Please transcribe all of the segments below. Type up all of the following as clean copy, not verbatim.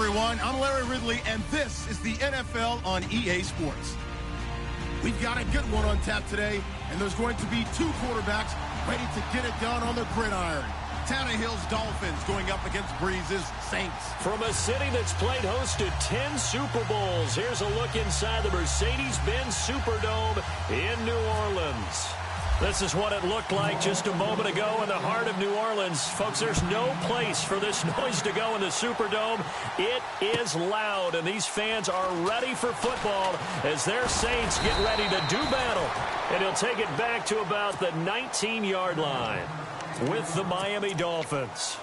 everyone. I'm Larry Ridley, and this is the NFL on EA Sports. We've got a good one on tap today, and there's going to be two quarterbacks ready to get it done on the gridiron. Tannehill's Dolphins going up against Breeze's Saints. From a city that's played host to 10 Super Bowls, here's a look inside the Mercedes-Benz Superdome in New Orleans. This is what it looked like just a moment ago in the heart of New Orleans. Folks, there's no place for this noise to go in the Superdome. It is loud, and these fans are ready for football as their Saints get ready to do battle. And he'll take it back to about the 19-yard line with the Miami Dolphins.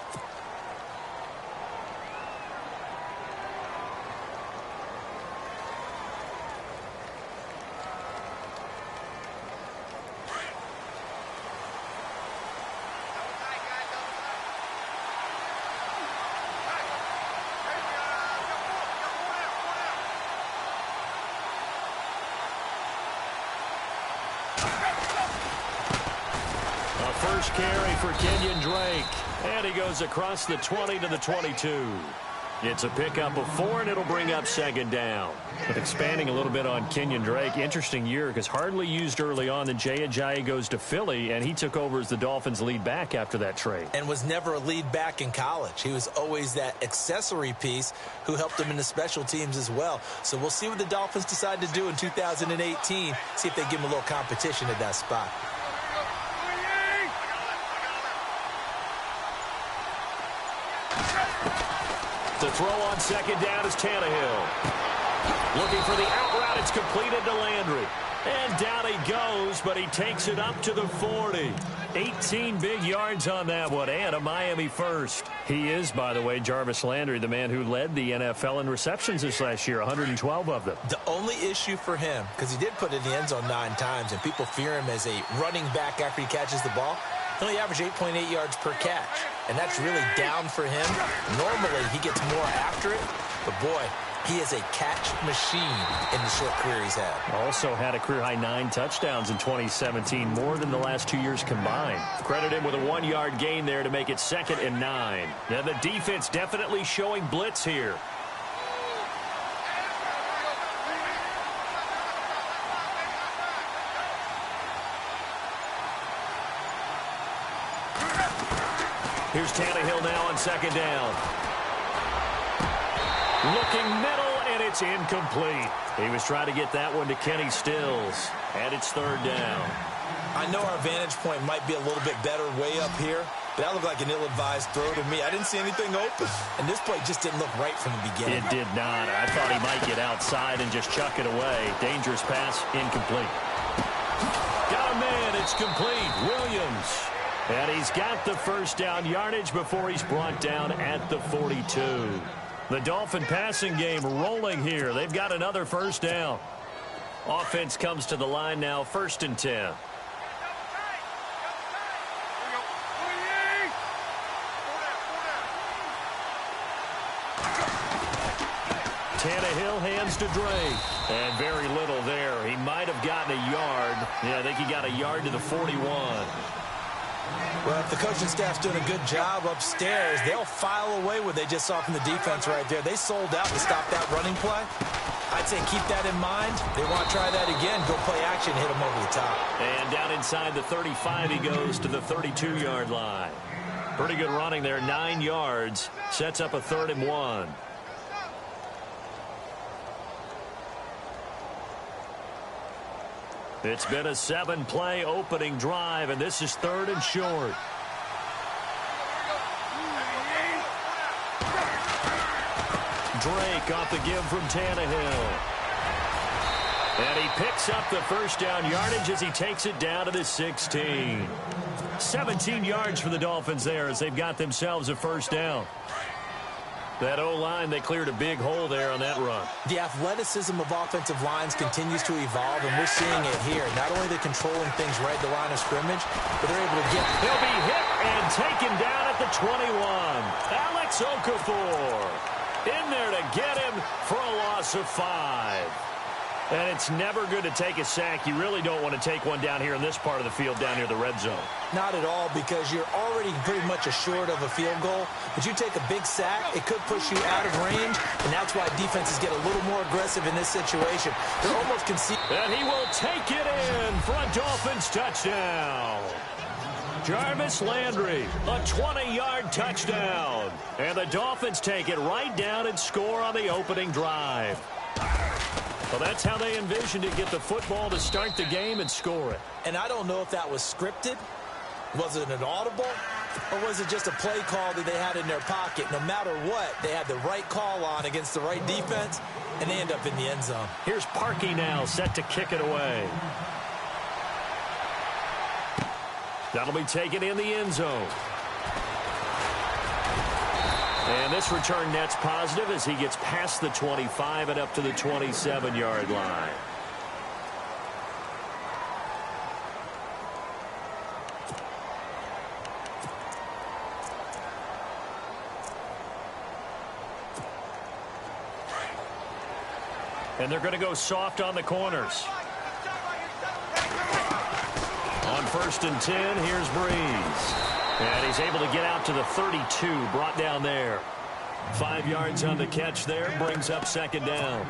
First carry for Kenyon Drake. And he goes across the 20 to the 22. It's a pickup of 4, and it'll bring up second down. But expanding a little bit on Kenyon Drake, interesting year because hardly used early on. Then Jaycazzz goes to Philly, and he took over as the Dolphins' lead back after that trade. And was never a lead back in college. He was always that accessory piece who helped him in the special teams as well. So we'll see what the Dolphins decide to do in 2018. See if they give him a little competition at that spot. The throw on second down is Tannehill. Looking for the out route. It's completed to Landry. And down he goes, but he takes it up to the 40. 18 big yards on that one, and a Miami first. He is, by the way, Jarvis Landry, the man who led the NFL in receptions this last year, 112 of them. The only issue for him, because he did put it in the end zone 9 times, and people fear him as a running back after he catches the ball, he only averaged 8.8 yards per catch. And that's really down for him. Normally, he gets more after it. But, boy, he is a catch machine in the short career he's had. Also had a career-high 9 touchdowns in 2017, more than the last 2 years combined. Credit him with a 1-yard gain there to make it 2nd and 9. Now, the defense definitely showing blitz here. Here's Tannehill now on second down. Looking middle, and it's incomplete. He was trying to get that one to Kenny Stills, and it's 3rd down. I know our vantage point might be a little bit better way up here, but that looked like an ill-advised throw to me. I didn't see anything open, and this play just didn't look right from the beginning. It did not. I thought he might get outside and just chuck it away. Dangerous pass, incomplete. Got a man, it's complete. Williams. And he's got the first down yardage before he's brought down at the 42. The Dolphin passing game rolling here. They've got another first down. Offense comes to the line now, 1st and 10. Tannehill hands to Drake. And very little there. He might have gotten a yard. Yeah, I think he got a yard to the 41. Well, if the coaching staff's doing a good job upstairs, they'll file away what they just saw from the defense right there. They sold out to stop that running play. I'd say keep that in mind. They want to try that again. Go play action, hit them over the top. And down inside the 35, he goes to the 32-yard line. Pretty good running there, 9 yards. Sets up a 3rd and 1. It's been a 7-play opening drive, and this is 3rd and short. Drake off the give from Tannehill. And he picks up the first down yardage as he takes it down to the 16. 17 yards for the Dolphins there as they've got themselves a first down. That O-line, they cleared a big hole there on that run. The athleticism of offensive lines continues to evolve, and we're seeing it here. Not only are they controlling things right at the line of scrimmage, but they're able to get... He'll be hit and taken down at the 21. Alex Okafor in there to get him for a loss of 5. And it's never good to take a sack. You really don't want to take one down here in this part of the field, down near the red zone. Not at all, because you're already pretty much assured of a field goal. But you take a big sack, it could push you out of range, and that's why defenses get a little more aggressive in this situation. They're almost conceding. And he will take it in for a Dolphins touchdown. Jarvis Landry, a 20-yard touchdown. And the Dolphins take it right down and score on the opening drive. Well, that's how they envisioned it, get the football to start the game and score it. And I don't know if that was scripted. Was it an audible? Or was it just a play call that they had in their pocket? No matter what, they had the right call on against the right defense, and they end up in the end zone. Here's Parkey now, set to kick it away. That'll be taken in the end zone. And this return net's positive as he gets past the 25 and up to the 27-yard line. And they're going to go soft on the corners. On 1st and 10, here's Breeze. And he's able to get out to the 32, brought down there. 5 yards on the catch there, brings up 2nd down.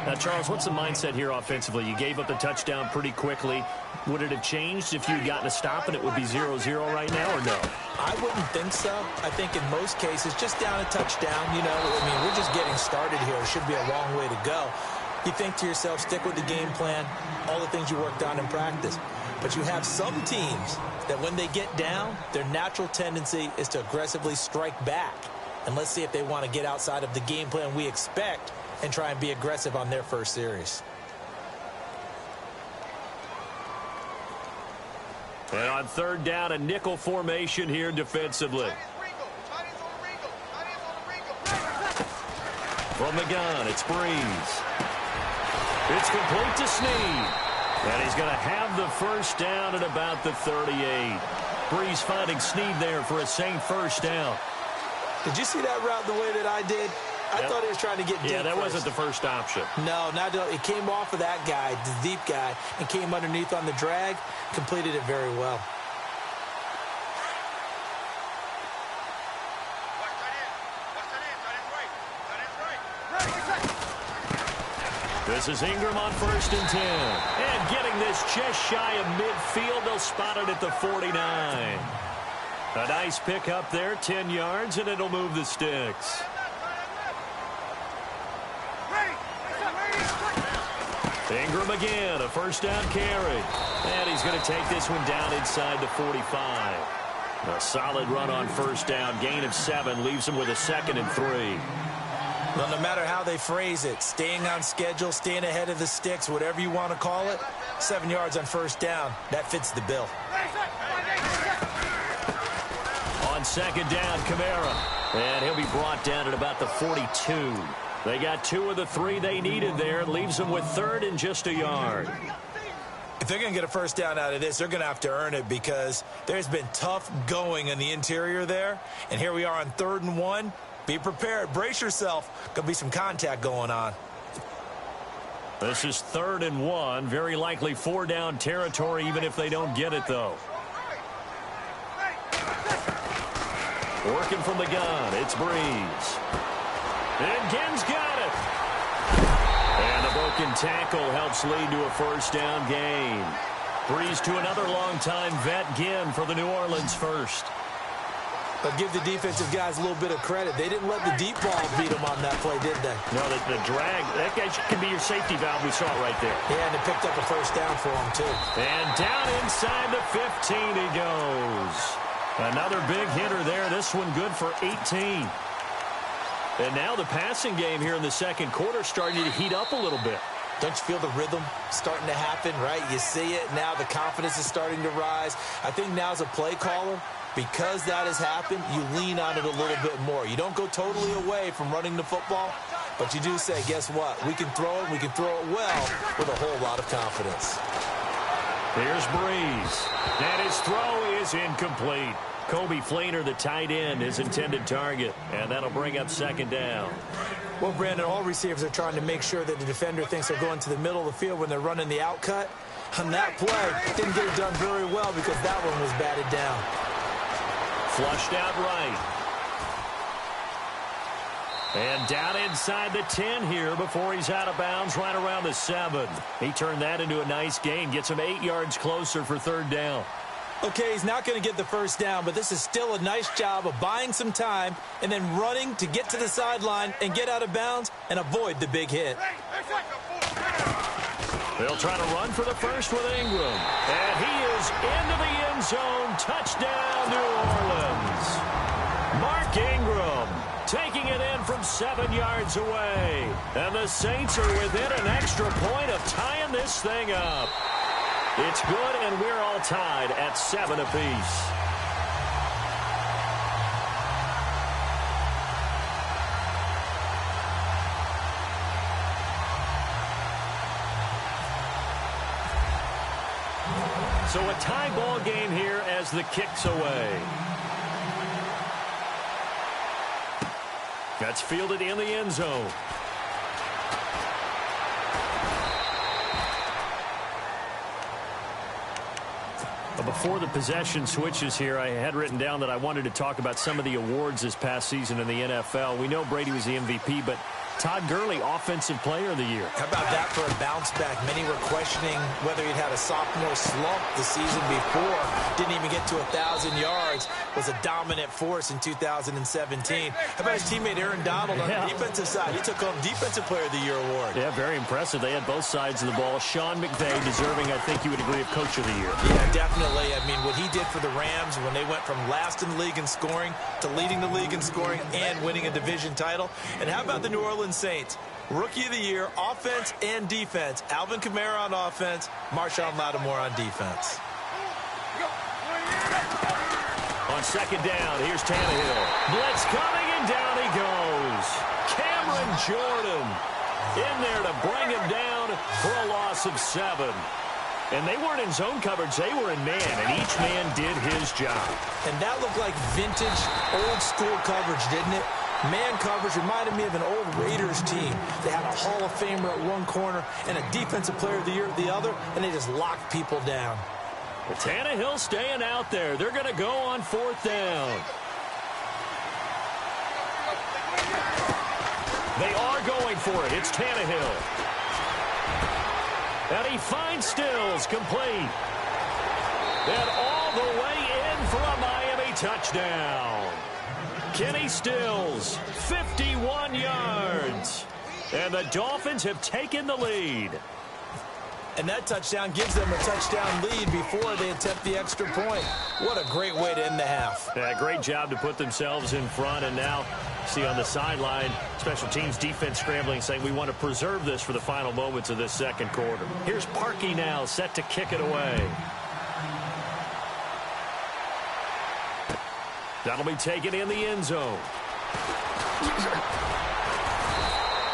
Now, Charles, what's the mindset here offensively? You gave up the touchdown pretty quickly. Would it have changed if you had gotten a stop and it would be 0-0 right now, or no? I wouldn't think so. I think in most cases, just down a touchdown, you know, I mean, we're just getting started here. It should be a long way to go. You think to yourself, stick with the game plan, all the things you worked on in practice. But you have some teams that when they get down, their natural tendency is to aggressively strike back. And let's see if they want to get outside of the game plan we expect and try and be aggressive on their first series. And on 3rd down, a nickel formation here defensively. From the gun, it's Breeze. It's complete to Snead. And he's going to have the 1st down at about the 38. Breeze finding Snead there for a same 1st down. Did you see that route the way that I did? I thought he was trying to get deep. Yeah, that first. wasn't the first option. No, it came off of that guy, the deep guy, and came underneath on the drag. Completed it very well. This is Ingram on 1st and 10. And getting this just shy of midfield. They'll spot it at the 49. A nice pick up there, 10 yards, and it'll move the sticks. Ingram again, a 1st down carry. And he's going to take this one down inside the 45. A solid run on 1st down, gain of 7, leaves him with a 2nd and 3. Well, no matter how they phrase it, staying on schedule, staying ahead of the sticks, whatever you want to call it, 7 yards on 1st down, that fits the bill. On 2nd down, Kamara. And he'll be brought down at about the 42. They got 2 of the 3 they needed there. Leaves them with 3rd and just a yard. If they're going to get a 1st down out of this, they're going to have to earn it because there's been tough going in the interior there. And here we are on 3rd and 1. Be prepared. Brace yourself. Going to be some contact going on. This is 3rd and 1. Very likely 4-down territory, even if they don't get it, though. Working from the gun. It's Breeze. And Ginn's got it. And a broken tackle helps lead to a 1st down gain. Breeze to another longtime vet, Ginn, for the New Orleans 1st. But give the defensive guys a little bit of credit. They didn't let the deep ball beat them on that play, did they? No, the drag, that guy can be your safety valve. We saw it right there. Yeah, and it picked up a 1st down for him, too. And down inside the 15 he goes. Another big hitter there. This one good for 18. And now the passing game here in the 2nd quarter starting to heat up a little bit. Don't you feel the rhythm starting to happen, right? You see it. Now the confidence is starting to rise. I think now as a play caller, because that has happened, you lean on it a little bit more. You don't go totally away from running the football, but you do say, guess what? We can throw it. We can throw it well with a whole lot of confidence. Here's Breeze. And his throw is incomplete. Kobe Fleener, the tight end, his intended target. And that'll bring up second down. Well, Brandon, all receivers are trying to make sure that the defender thinks they're going to the middle of the field when they're running the out cut. On that play, didn't get it done very well because that one was batted down. Flushed out right. And down inside the 10 here before he's out of bounds right around the 7. He turned that into a nice gain. Gets him 8 yards closer for third down. Okay, he's not going to get the first down, but this is still a nice job of buying some time and then running to get to the sideline and get out of bounds and avoid the big hit. They'll try to run for the first with Ingram. And he is into the end zone. Touchdown, New Orleans. Mark Ingram taking it in from 7 yards away. And the Saints are within an extra point of tying this thing up. It's good, and we're all tied at 7 apiece. So a tie ball game here as the kick's away. That's fielded in the end zone. Before the possession switches here, I had written down that I wanted to talk about some of the awards this past season in the NFL. We know Brady was the MVP, but Todd Gurley, Offensive Player of the Year. How about that for a bounce back? Many were questioning whether he'd had a sophomore slump the season before. Didn't even get to 1,000 yards. Was a dominant force in 2017. How about his teammate Aaron Donald on the defensive side? He took home Defensive Player of the Year award. Yeah, very impressive. They had both sides of the ball. Sean McVay deserving, I think you would agree, of Coach of the Year. Yeah, definitely. I mean, what he did for the Rams when they went from last in the league in scoring to leading the league in scoring and winning a division title. And how about the New Orleans Saints? Rookie of the Year, offense and defense. Alvin Kamara on offense, Marshawn Lattimore on defense. On second down, here's Tannehill. Blitz coming, and down he goes. Cameron Jordan in there to bring him down for a loss of 7. And they weren't in zone coverage, they were in man, and each man did his job. And that looked like vintage, old-school coverage, didn't it? Man coverage reminded me of an old Raiders team. They had a Hall of Famer at one corner and a Defensive Player of the Year at the other, and they just locked people down. But Tannehill staying out there. They're going to go on fourth down. They are going for it. It's Tannehill. And he finds Stills, complete. And all the way in for a Miami touchdown. Kenny Stills, 51 yards. And the Dolphins have taken the lead. And that touchdown gives them a touchdown lead before they attempt the extra point. What a great way to end the half. Yeah, great job to put themselves in front. And now, see on the sideline, special teams defense scrambling, saying we want to preserve this for the final moments of this second quarter. Here's Parkey now, set to kick it away. That'll be taken in the end zone.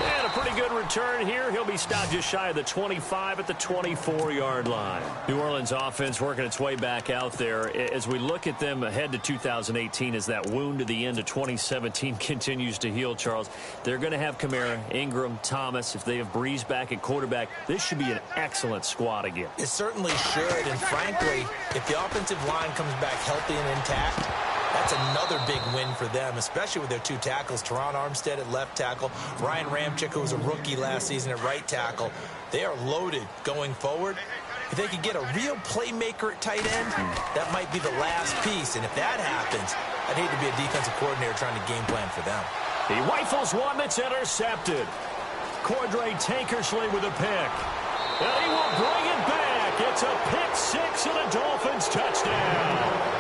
And a pretty good return here. He'll be stopped just shy of the 25 at the 24-yard line. New Orleans offense working its way back out there. As we look at them ahead to 2018, as that wound to the end of 2017 continues to heal, Charles, they're going to have Kamara, Ingram, Thomas. If they have Breeze back at quarterback, this should be an excellent squad again. It certainly should. And frankly, if the offensive line comes back healthy and intact, that's another big win for them, especially with their 2 tackles, Teron Armstead at left tackle, Ryan Ramczyk, who was a rookie last season at right tackle. They are loaded going forward. If they could get a real playmaker at tight end, that might be the last piece. And if that happens, I'd hate to be a defensive coordinator trying to game plan for them. He rifles one that's intercepted. Cordray Tankersley with a pick. And he will bring it back. It's a pick 6 and a Dolphins touchdown.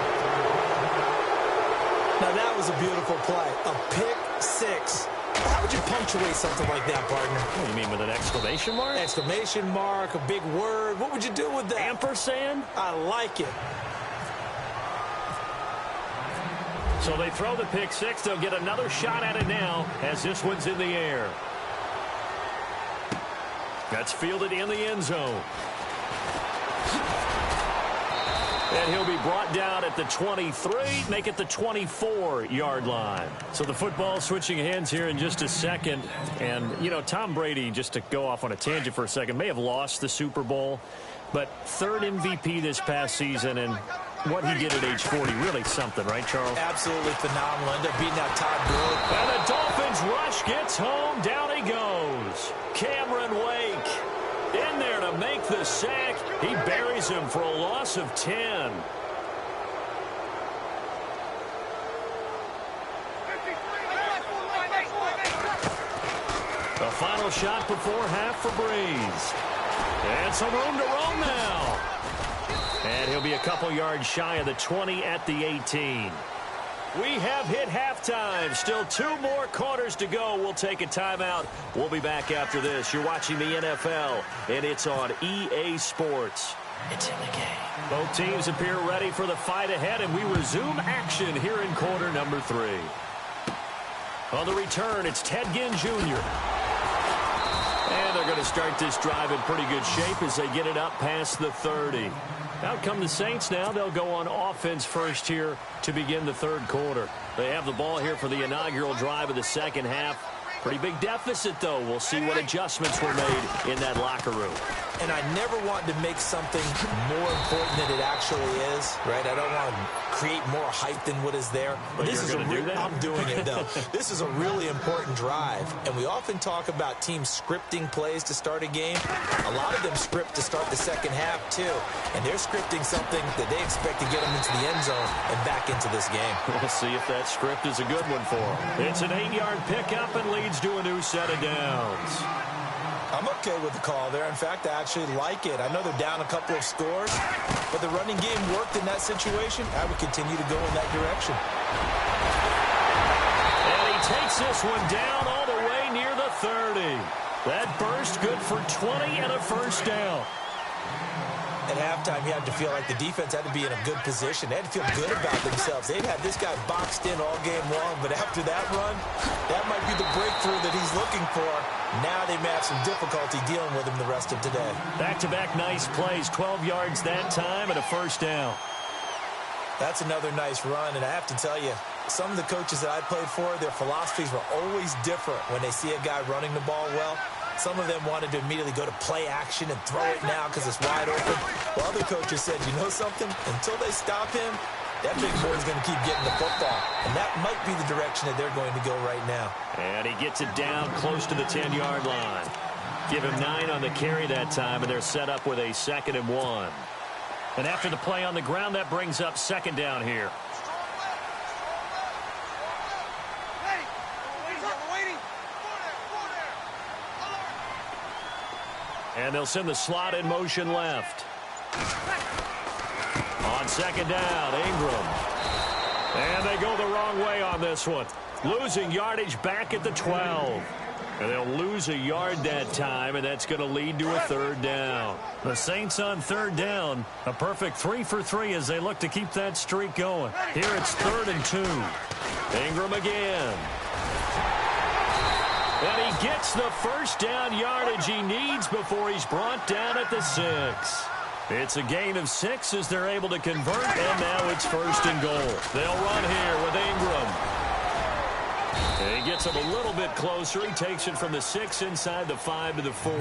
Now, that was a beautiful play. A pick 6. How would you punctuate something like that, partner? What do you mean, with an exclamation mark? Exclamation mark, a big word. What would you do with that? Ampersand? I like it. So they throw the pick 6. They'll get another shot at it now as this one's in the air. That's fielded in the end zone. And he'll be brought down at the 23, make it the 24-yard line. So the football switching hands here in just a second. And, you know, Tom Brady, just to go off on a tangent for a second, may have lost the Super Bowl, but third MVP this past season, and what he did at age 40, really something, right, Charles? Absolutely phenomenal. Ended up beating out Todd Gurley. And the Dolphins rush gets home. Down he goes. Cameron Wake in there to make the sack. He buries him for a loss of 10. The final shot before half for Breeze. And some room to roam now. And he'll be a couple yards shy of the 20 at the 18. We have hit halftime. Still 2 more quarters to go. We'll take a timeout. We'll be back after this. You're watching the NFL, and it's on EA Sports. It's in the game. Both teams appear ready for the fight ahead, and we resume action here in quarter number 3. On the return, it's Ted Ginn Jr. And they're going to start this drive in pretty good shape as they get it up past the 30. Out come the Saints now. They'll go on offense first here to begin the third quarter. They have the ball here for the inaugural drive of the second half. Pretty big deficit, though. We'll see what adjustments were made in that locker room. And I never want to make something more important than it actually is, right? I don't want to create more hype than what is there. But this is I'm doing it, though. This is a really important drive. And we often talk about teams scripting plays to start a game. A lot of them script to start the second half, too. And they're scripting something that they expect to get them into the end zone and back into this game. We'll see if that script is a good one for them. It's an 8-yard pickup and leads to a new set of downs. I'm okay with the call there. In fact, I actually like it. I know they're down a couple of scores, but the running game worked in that situation. I would continue to go in that direction. And he takes this one down all the way near the 30. That burst good for 20 and a first down. At halftime, you had to feel like the defense had to be in a good position. They had to feel good about themselves. They'd had this guy boxed in all game long, but after that run, that might be the breakthrough that he's looking for. Now they may have some difficulty dealing with him the rest of today. Back-to-back nice plays, 12 yards that time and a first down. That's another nice run, and I have to tell you, some of the coaches that I played for, their philosophies were always different when they see a guy running the ball well. Some of them wanted to immediately go to play action and throw it now because it's wide open. While other coaches said, you know something? Until they stop him, that big boy's going to keep getting the football. And that might be the direction that they're going to go right now. And he gets it down close to the 10-yard line. Give him 9 on the carry that time, and they're set up with a 2nd and 1. And after the play on the ground, that brings up 2nd down here. And they'll send the slot in motion left. On 2nd down, Ingram. And they go the wrong way on this one. Losing yardage back at the 12. And they'll lose a yard that time, and that's going to lead to a 3rd down. The Saints on 3rd down. A perfect 3 for 3 as they look to keep that streak going. Here it's 3rd and 2. Ingram again. And he gets the first down yardage he needs before he's brought down at the 6. It's a gain of 6 as they're able to convert, and now it's 1st and goal. They'll run here with Ingram. And he gets him a little bit closer. He takes it from the 6 inside the 5 to the 4.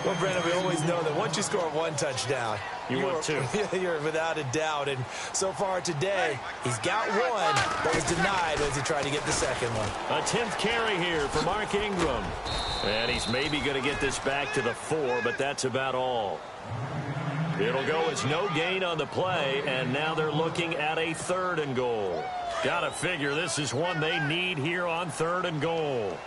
Well, Brandon, we always know that once you score 1 touchdown, want 2. You're without a doubt. And so far today, he's got 1, but was denied as he tried to get the 2nd one. A 10th carry here for Mark Ingram. And he's maybe going to get this back to the 4, but that's about all. It'll go as no gain on the play, and now they're looking at a 3rd and goal. Got to figure this is one they need here on 3rd and goal.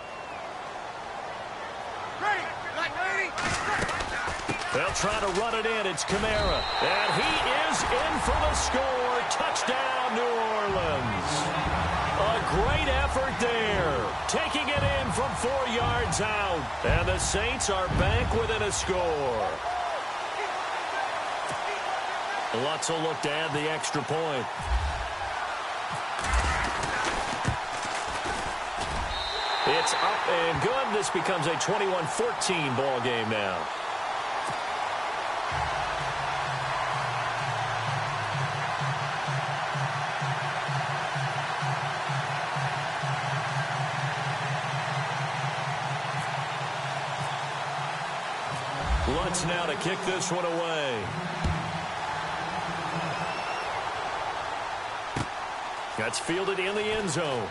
They'll try to run it in. It's Kamara. And he is in for the score. Touchdown, New Orleans. A great effort there. Taking it in from 4 yards out. And the Saints are back within a score. Lutz will look to add the extra point. It's up and good. This becomes a 21-14 ball game now. Lutz now to kick this one away. That's fielded in the end zone.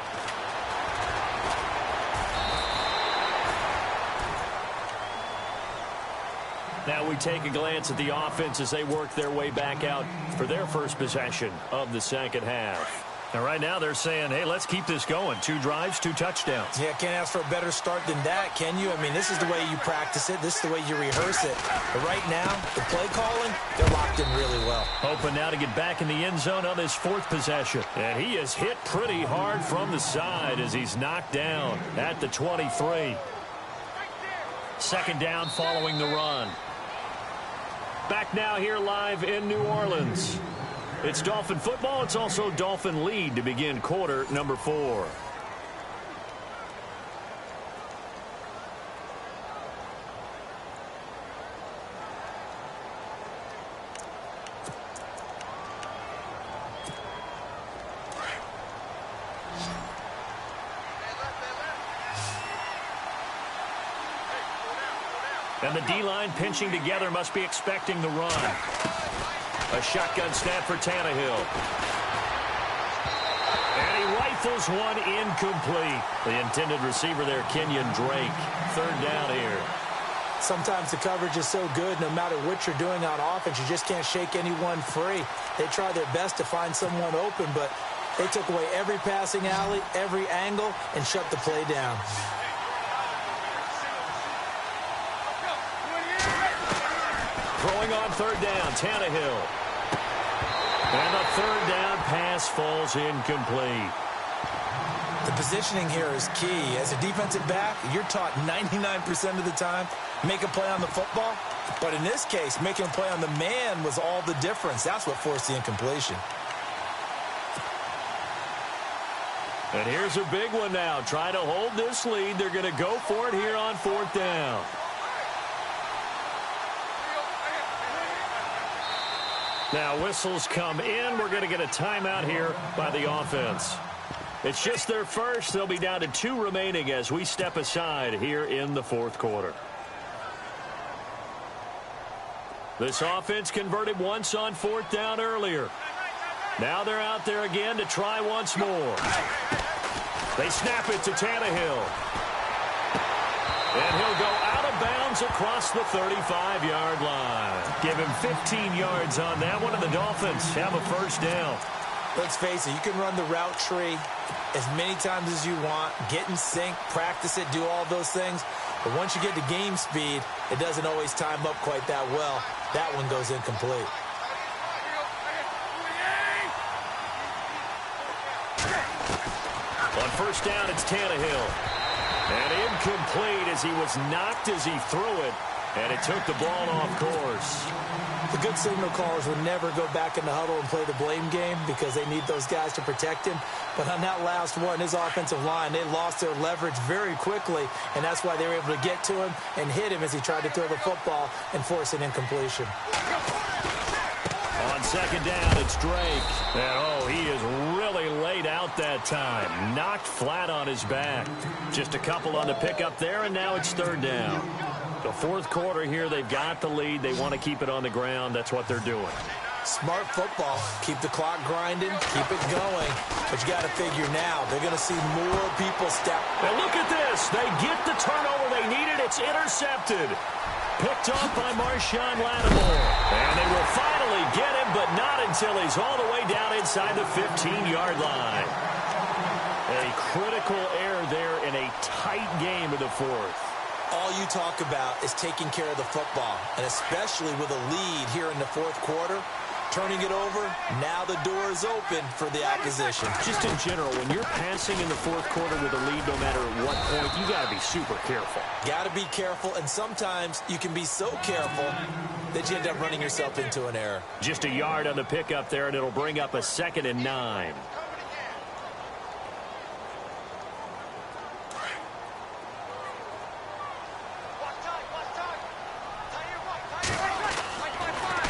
Now we take a glance at the offense as they work their way back out for their first possession of the second half. And right now they're saying, hey, let's keep this going. 2 drives, 2 touchdowns. Yeah, can't ask for a better start than that, can you? I mean, this is the way you practice it. This is the way you rehearse it. But right now, the play calling, they're locked in really well. Hoping now to get back in the end zone on his 4th possession. And he is hit pretty hard from the side as he's knocked down at the 23. Second down following the run. Back now here live in New Orleans. It's Dolphin football. It's also Dolphin lead to begin quarter number 4. And the D-line pinching together, must be expecting the run. A shotgun snap for Tannehill. And he rifles one incomplete. The intended receiver there, Kenyon Drake. 3rd down here. Sometimes the coverage is so good, no matter what you're doing on offense, you just can't shake anyone free. They try their best to find someone open, but they took away every passing alley, every angle, and shut the play down. Throwing on 3rd down, Tannehill. And the 3rd down pass falls incomplete. The positioning here is key. As a defensive back, you're taught 99% of the time, make a play on the football. But in this case, making a play on the man was all the difference. That's what forced the incompletion. And here's a big one now. Trying to hold this lead. They're going to go for it here on 4th down. Now whistles come in. We're going to get a timeout here by the offense. It's just their first. They'll be down to 2 remaining as we step aside here in the 4th quarter. This offense converted once on 4th down earlier. Now they're out there again to try once more. They snap it to Tannehill. And he'll go out of bounds across the 35-yard line. Give him 15 yards on that one, and the Dolphins have a 1st down. Let's face it, you can run the route tree as many times as you want, get in sync, practice it, do all those things. But once you get to game speed, it doesn't always time up quite that well. That one goes incomplete. On 1st down, it's Tannehill. And incomplete as he was knocked as he threw it. And it took the ball off course. The good signal callers would never go back in the huddle and play the blame game because they need those guys to protect him. But on that last one, his offensive line, they lost their leverage very quickly, and that's why they were able to get to him and hit him as he tried to throw the football and force an incompletion. On 2nd down, it's Drake. And, he is really laid out that time. Knocked flat on his back. Just a couple on the pickup there, and now it's 3rd down. The 4th quarter here, they've got the lead. They want to keep it on the ground. That's what they're doing. Smart football. Keep the clock grinding. Keep it going. But you got to figure now, they're going to see more people step. And look at this. They get the turnover they needed. It's intercepted. Picked off by Marshawn Lattimore. And they will finally get him, but not until he's all the way down inside the 15-yard line. A critical error there in a tight game of the 4th. All you talk about is taking care of the football, and especially with a lead here in the 4th quarter, turning it over, now the door is open for the opposition. Just in general, when you're passing in the 4th quarter with a lead, no matter at what point, you got to be super careful. Got to be careful, and sometimes you can be so careful that you end up running yourself into an error. Just a yard on the pickup there, and it'll bring up a 2nd and 9.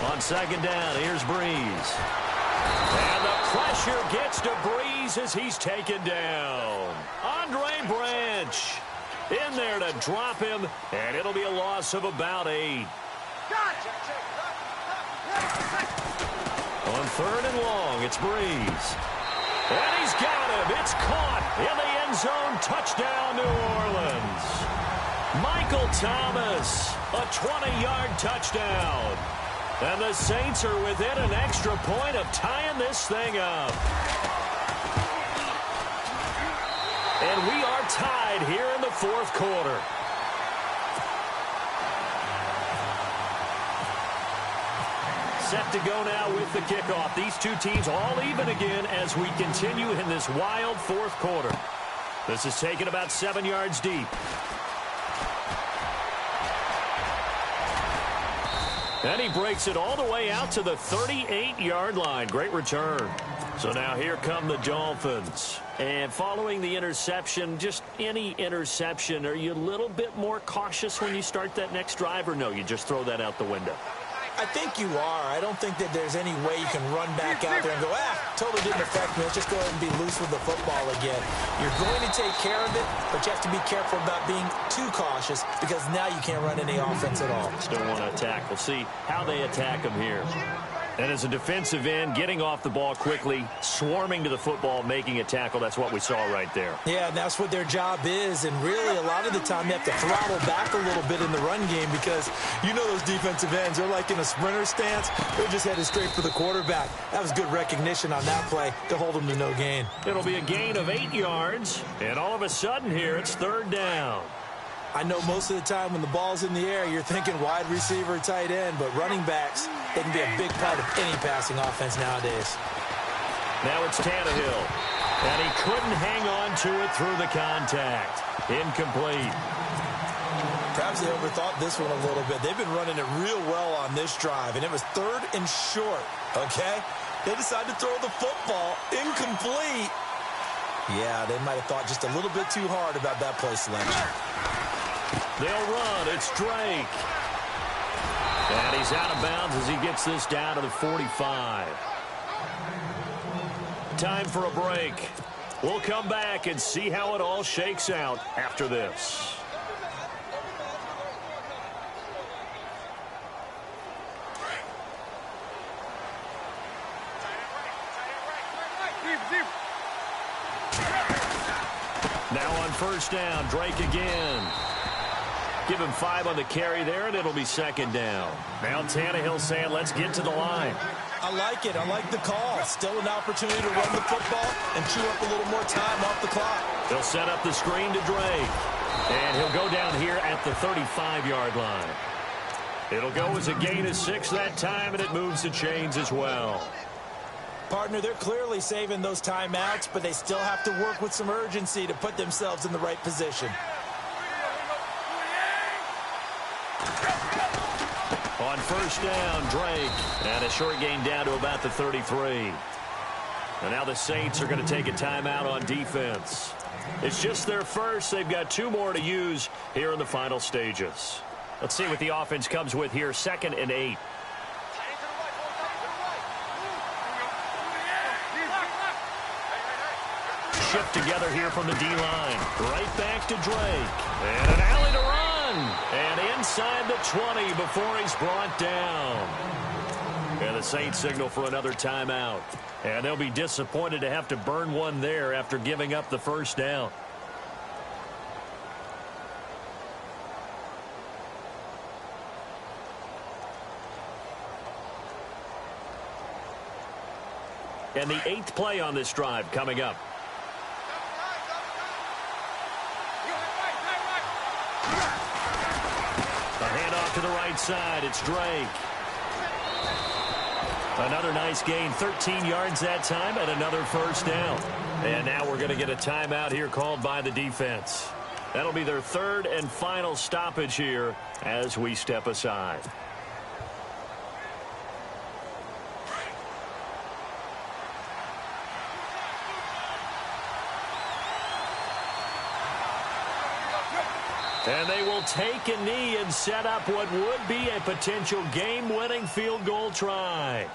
On 2nd down, here's Breeze. And the pressure gets to Breeze as he's taken down. Andre Branch in there to drop him, and it'll be a loss of about 8. On 3rd and long, it's Breeze. And he's got him. It's caught in the end zone. Touchdown, New Orleans. Michael Thomas, a 20-yard touchdown. And the Saints are within an extra point of tying this thing up. And we are tied here in the 4th quarter. Set to go now with the kickoff. These two teams all even again as we continue in this wild 4th quarter. This is taken about 7 yards deep. And he breaks it all the way out to the 38-yard line. Great return. So now here come the Dolphins. And following the interception, just any interception, are you a little bit more cautious when you start that next drive, or no, you just throw that out the window? I think you are. I don't think that there's any way you can run back out there and go, totally didn't affect me. Let's just go ahead and be loose with the football again. You're going to take care of it, but you have to be careful about being too cautious because now you can't run any offense at all. Still want to attack. We'll see how they attack them here. And as a defensive end, getting off the ball quickly, swarming to the football, making a tackle, that's what we saw right there. Yeah, and that's what their job is. And really, a lot of the time, you have to throttle back a little bit in the run game because you know those defensive ends, they're like in a sprinter stance. They're just headed straight for the quarterback. That was good recognition on that play to hold them to no gain. It'll be a gain of 8 yards. And all of a sudden here, it's 3rd down. I know most of the time when the ball's in the air, you're thinking wide receiver, tight end, but running backs, they can be a big part of any passing offense nowadays. Now it's Tannehill, and he couldn't hang on to it through the contact. Incomplete. Perhaps they overthought this one a little bit. They've been running it real well on this drive, and it was 3rd and short, okay? They decided to throw the football incomplete. Yeah, they might have thought just a little bit too hard about that play selection. They'll run. It's Drake. And he's out of bounds as he gets this down to the 45. Time for a break. We'll come back and see how it all shakes out after this. Now on 1st down, Drake again. Give him 5 on the carry there, and it'll be 2nd down. Now Tannehill saying, let's get to the line. I like it. I like the call. Still an opportunity to run the football and chew up a little more time off the clock. They'll set up the screen to Drake. And he'll go down here at the 35-yard line. It'll go as a gain of 6 that time, and it moves the chains as well. Partner, they're clearly saving those timeouts, but they still have to work with some urgency to put themselves in the right position. On 1st down, Drake. And a short gain down to about the 33. And now the Saints are going to take a timeout on defense. It's just their first. They've got 2 more to use here in the final stages. Let's see what the offense comes with here. 2nd and 8. Shift together here from the D-line. Right back to Drake. And an alley to run. And inside the 20 before he's brought down. And the Saints signal for another timeout. And they'll be disappointed to have to burn one there after giving up the 1st down. And the 8th play on this drive coming up. To the right side, it's Drake. Another nice gain, 13 yards that time, and another 1st down. And now we're going to get a timeout here called by the defense. That'll be their 3rd and final stoppage here as we step aside. And they will take a knee and set up what would be a potential game-winning field goal try.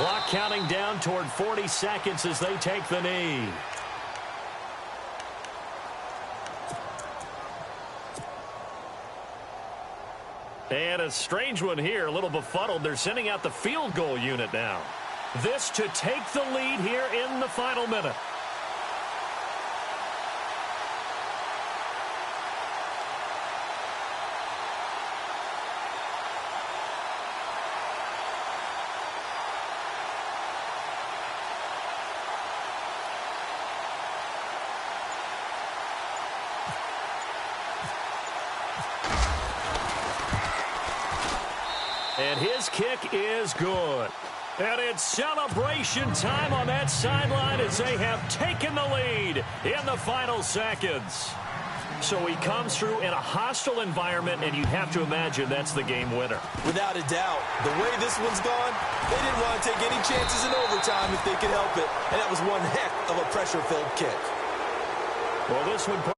Clock counting down toward 40 seconds as they take the knee. And a strange one here, a little befuddled. They're sending out the field goal unit now. This to take the lead here in the final minute. And his kick is good. And it's celebration time on that sideline as they have taken the lead in the final seconds. So he comes through in a hostile environment, and you have to imagine that's the game winner. Without a doubt. The way this one's gone, they didn't want to take any chances in overtime if they could help it. And that was one heck of a pressure-filled kick. Well, this one